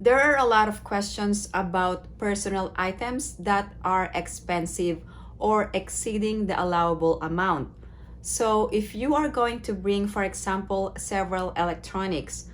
There are a lot of questions about personal items that are expensive or exceeding the allowable amount. So if you are going to bring, for example, several electronics,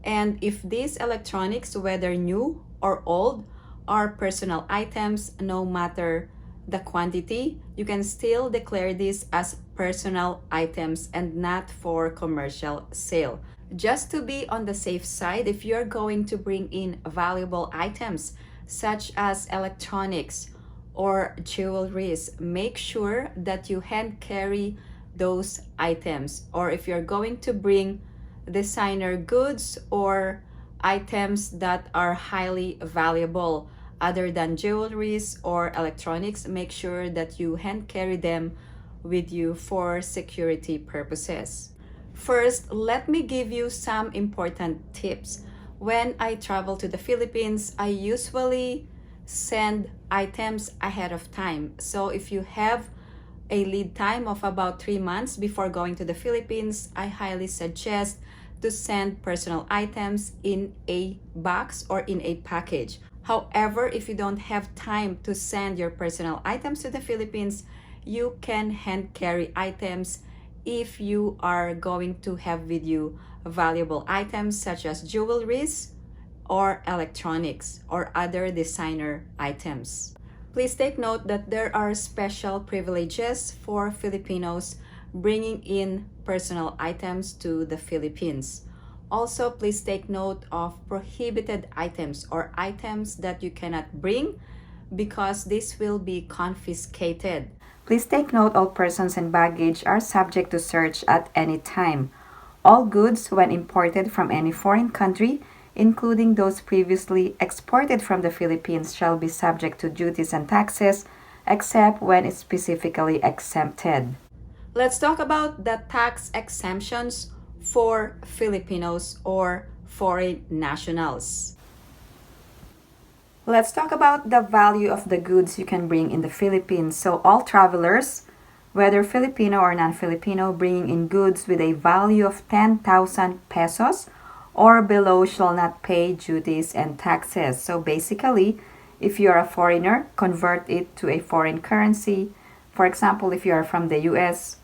and if these electronics, whether new or old, are personal items, no matter the quantity, you can still declare this as personal items and not for commercial sale. Just to be on the safe side, if you're going to bring in valuable items such as electronics or jewelries, make sure that you hand carry those items. Or if you're going to bring designer goods or items that are highly valuable other than jewelries or electronics, make sure that you hand carry them with you for security purposes. First, let me give you some important tips. When I travel to the Philippines, I usually send items ahead of time. So if you have a lead time of about 3 months before going to the Philippines, I highly suggest to send personal items in a box or in a package. However, if you don't have time to send your personal items to the Philippines, you can hand carry items if you are going to have with you valuable items such as jewelries or electronics or other designer items. Please take note that there are special privileges for Filipinos bringing in personal items to the Philippines. Also, please take note of prohibited items or items that you cannot bring because this will be confiscated. Please take note all persons and baggage are subject to search at any time. All goods when imported from any foreign country, including those previously exported from the Philippines, shall be subject to duties and taxes except when specifically exempted. Let's talk about the tax exemptions for Filipinos or foreign nationals. Let's talk about the value of the goods you can bring in the Philippines. So all travelers, whether Filipino or non-Filipino, bringing in goods with a value of 10,000 pesos or below shall not pay duties and taxes. So basically, if you are a foreigner, convert it to a foreign currency. For example, if you are from the US,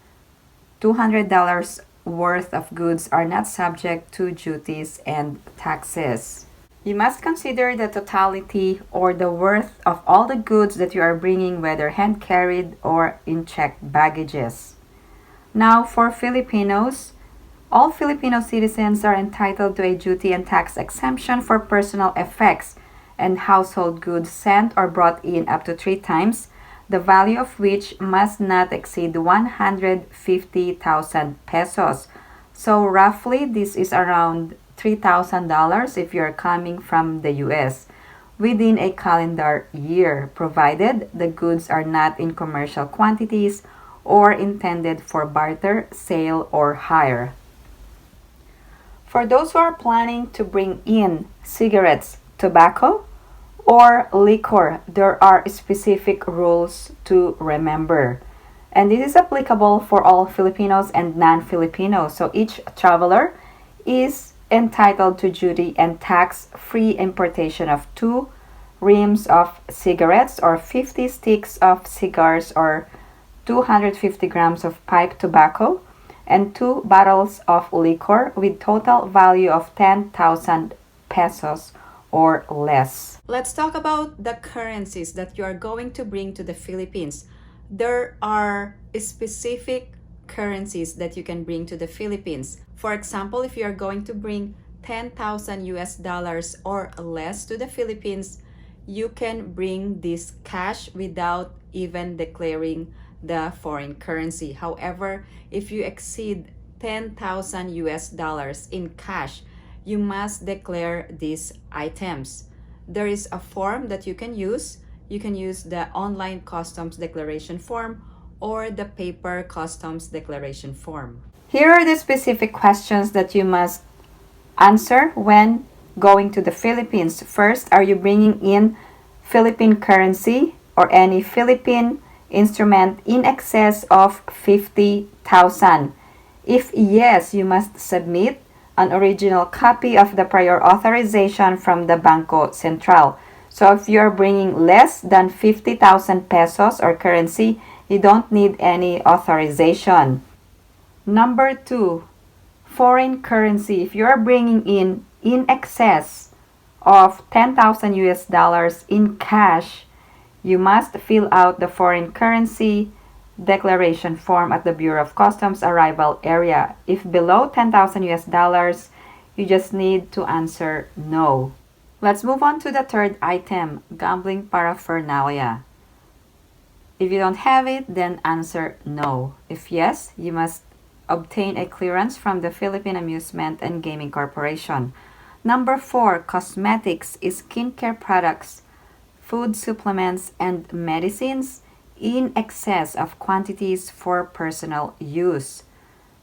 $200 worth of goods are not subject to duties and taxes. You must consider the totality or the worth of all the goods that you are bringing, whether hand carried or in checked baggages. Now, for Filipinos, all Filipino citizens are entitled to a duty and tax exemption for personal effects and household goods sent or brought in up to 3 times, the value of which must not exceed 150,000 pesos. So roughly, this is around $3,000 if you're coming from the US within a calendar year, provided the goods are not in commercial quantities or intended for barter, sale, or hire. For those who are planning to bring in cigarettes, tobacco, or liquor, there are specific rules to remember. And this is applicable for all Filipinos and non-Filipinos. So each traveler is entitled to duty and tax-free importation of 2 rims of cigarettes or 50 sticks of cigars or 250 grams of pipe tobacco and 2 bottles of liquor with total value of 10,000 pesos or less. Let's talk about the currencies that you are going to bring to the Philippines. There are specific currencies that you can bring to the Philippines. For example, if you are going to bring 10,000 US dollars or less to the Philippines, you can bring this cash without even declaring the foreign currency. However, if you exceed 10,000 US dollars in cash, you must declare these items. There is a form that you can use. You can use the online customs declaration form or the paper customs declaration form. Here are the specific questions that you must answer when going to the Philippines. First, are you bringing in Philippine currency or any Philippine instrument in excess of 50,000? If yes, you must submit an original copy of the prior authorization from the Banco Central. So if you're bringing less than 50,000 pesos or currency, you don't need any authorization. Number 2, foreign currency. If you're bringing in excess of 10,000 US dollars in cash, you must fill out the foreign currency declaration form at the Bureau of Customs arrival area. If below 10,000 US dollars, you just need to answer no. Let's move on to the third item, gambling paraphernalia. If you don't have it, then answer no. If yes, you must obtain a clearance from the Philippine Amusement and Gaming Corporation. Number 4, cosmetics, skincare products, food supplements, and medicines in excess of quantities for personal use.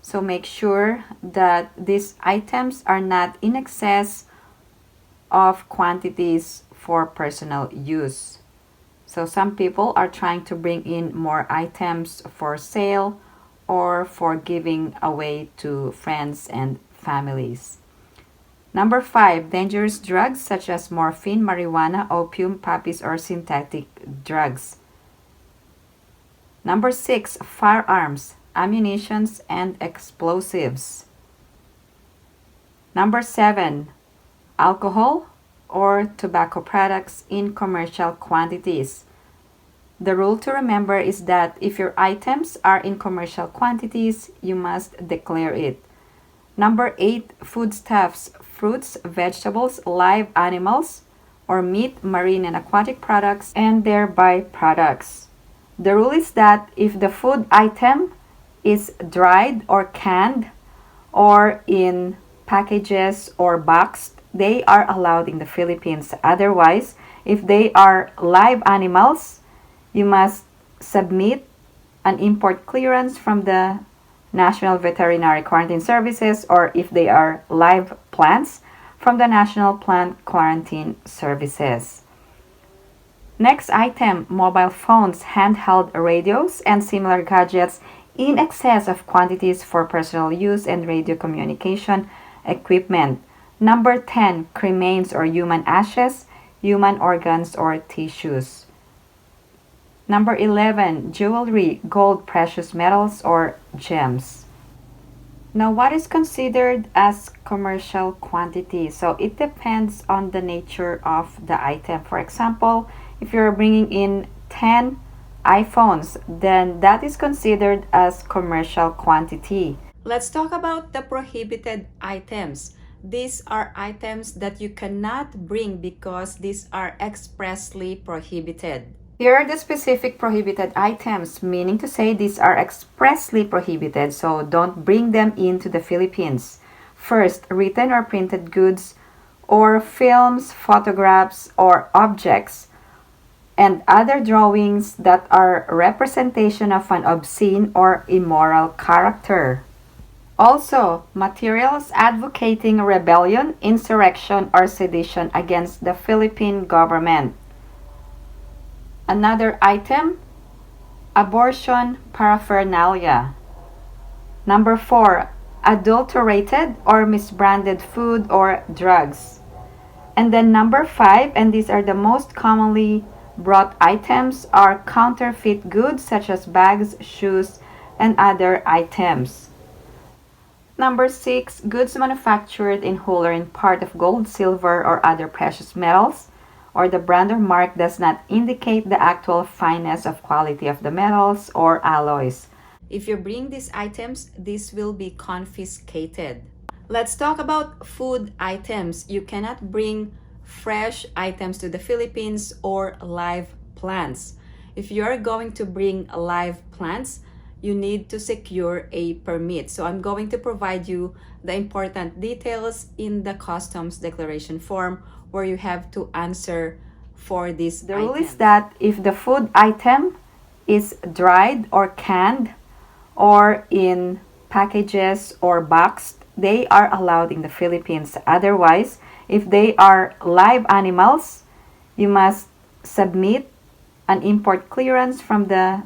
So make sure that these items are not in excess of quantities for personal use. So some people are trying to bring in more items for sale or for giving away to friends and families. Number 5, dangerous drugs such as morphine, marijuana, opium, poppies, or synthetic drugs. Number 6, firearms, ammunitions, and explosives. Number 7, alcohol or tobacco products in commercial quantities. The rule to remember is that if your items are in commercial quantities, you must declare it. Number 8, foodstuffs, fruits, vegetables, live animals, or meat, marine and aquatic products, and their byproducts. The rule is that if the food item is dried or canned or in packages or boxed, they are allowed in the Philippines. Otherwise, if they are live animals, you must submit an import clearance from the National Veterinary Quarantine Services, or if they are live plants, from the National Plant Quarantine Services. Next item, mobile phones, handheld radios, and similar gadgets in excess of quantities for personal use and radio communication equipment. Number 10, cremains or human ashes, human organs or tissues. Number 11, jewelry, gold, precious metals, or gems. Now, what is considered as commercial quantity? So it depends on the nature of the item. For example, if you're bringing in 10 iPhones, then that is considered as commercial quantity. Let's talk about the prohibited items. These are items that you cannot bring because these are expressly prohibited. Here are the specific prohibited items, meaning to say these are expressly prohibited, so don't bring them into the Philippines. First, written or printed goods, or films, photographs, or objects, and other drawings that are representation of an obscene or immoral character. Also, materials advocating rebellion, insurrection, or sedition against the Philippine government. Another item, abortion paraphernalia. Number 4, adulterated or misbranded food or drugs. And then number 5, and these are the most commonly brought items, are counterfeit goods such as bags, shoes, and other items. Number 6, goods manufactured in whole or in part of gold, silver, or other precious metals, or the brand or mark does not indicate the actual fineness of quality of the metals or alloys. If you bring these items, this will be confiscated. Let's talk about food items. You cannot bring fresh items to the Philippines or live plants. If you're going to bring live plants, you need to secure a permit. So I'm going to provide you the important details in the customs declaration form where you have to answer for this. The rule is that if the food item is dried or canned or in packages or boxed, they are allowed in the Philippines. Otherwise, if they are live animals, you must submit an import clearance from the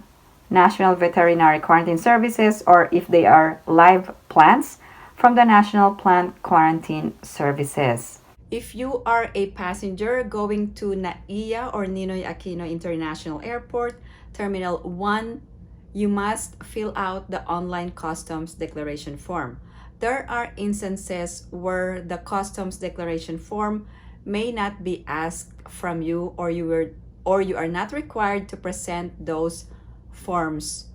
National Veterinary Quarantine Services, or if they are live plants, from the National Plant Quarantine Services. If you are a passenger going to NAIA or Ninoy Aquino International Airport, Terminal 1, you must fill out the online customs declaration form. There are instances where the customs declaration form may not be asked from you, or you are not required to present those forms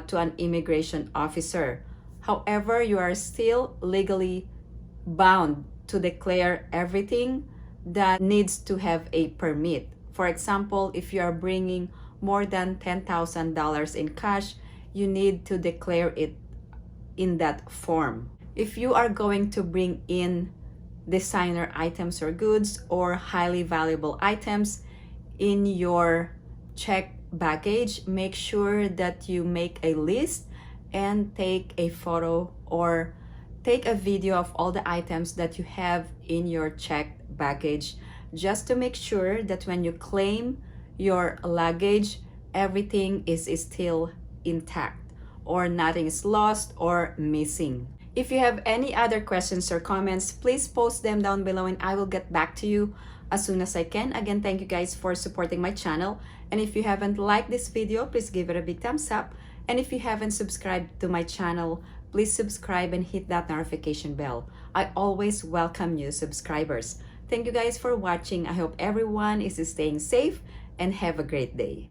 to an immigration officer. However, you are still legally bound to declare everything that needs to have a permit. For example, if you are bringing more than $10,000 in cash, you need to declare it in that form. If you are going to bring in designer items or goods or highly valuable items in your checked baggage, make sure that you make a list and take a photo or take a video of all the items that you have in your checked baggage, just to make sure that when you claim your luggage, everything is still intact or nothing is lost or missing. If you have any other questions or comments, please post them down below and I will get back to you as soon as I can. Again, thank you guys for supporting my channel. And if you haven't liked this video, please give it a big thumbs up. And if you haven't subscribed to my channel, please subscribe and hit that notification bell. I always welcome new subscribers. Thank you guys for watching. I hope everyone is staying safe and have a great day.